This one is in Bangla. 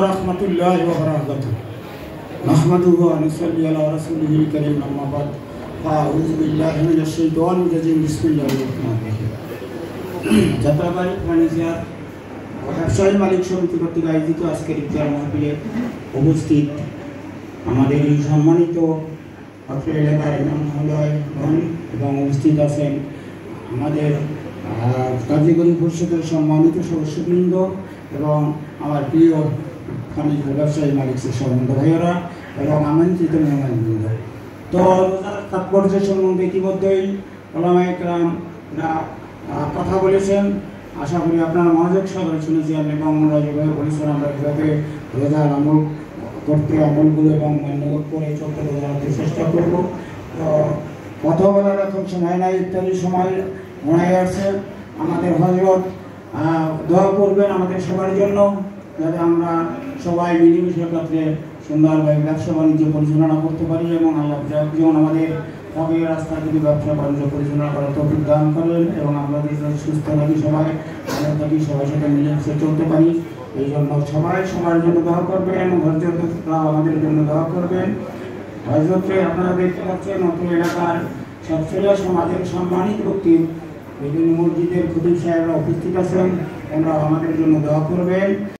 रहमतुल्लाहि व बरकातुहू नहमदुहु व नसल्ली अला रसूलिहिल करीम अम्मा बाद फाऊज़ु बिल्लाहि मिनश शैतानिर रजीम बिस्मिल्लाहिर रहमानिर रहीम। যাত্রাবাড়ি ফার্নিচার ব্যবসায়ী মালিক সমিতি কর্তৃক আয়োজিত আজকের ইফতার মাহফিলে উপস্থিত আমাদের এই সম্মানিত অত্র এলাকার ইমাম মহোদয়গণ এবং উপস্থিত আছেন আমাদের কার্যকরী পরিষদের সম্মানিত সদস্যবৃন্দ এবং আমার প্রিয় ফার্নিচার ব্যবসায়ী মালিক সম্বন্ধ ভাইয়েরা এবং আমন্ত্রিত মেহমানবৃন্দ। তো রোজার তাৎপর্য সম্বন্ধে ইতিমধ্যেই ওলামায়ে কেরামরা কথা বলেছেন। আশা করি আপনারা মনোযোগ সহকারে শুনেছেন এবং আমরা যেভাবে বলেছেন আমরা এভাবে রোজার আমল করতে আমলগুলো এবং মান্য করে চলতে রোজাতে চেষ্টা করব। তো কথা বলার এখন সময় নাই, ইত্যাদি সময় মনে আসছে। আমাদের হযরত দোয়া করবেন আমাদের সবার জন্য, যাতে আমরা সবাই মিলেমিশে একত্রে সুন্দরভাবে ব্যবসা বাণিজ্য পরিচালনা করতে পারি এবং আল্লাহ যেমন আমাদের হকের রাস্তা যদি ব্যবসা বাণিজ্য পরিচালনা করার তৌফিক দান করেন এবং আমরা সুস্থ থাকি, সবাই ভালো থাকি, সবার সাথে মিলেমিশে চলতে পারি। এই জন্য সবাই সবার জন্য দোয়া করবেন এবং হযরতরা আমাদের জন্য দোয়া করবেন। হযরতে আপনারা দেখতে পাচ্ছেন নতুন এলাকার সবচেয়ে সমাজের সম্মানিত ব্যক্তি বিভিন্ন মসজিদের খতিব সাহেবরা উপস্থিত আছেন, ওনারা আমাদের জন্য দোয়া করবেন।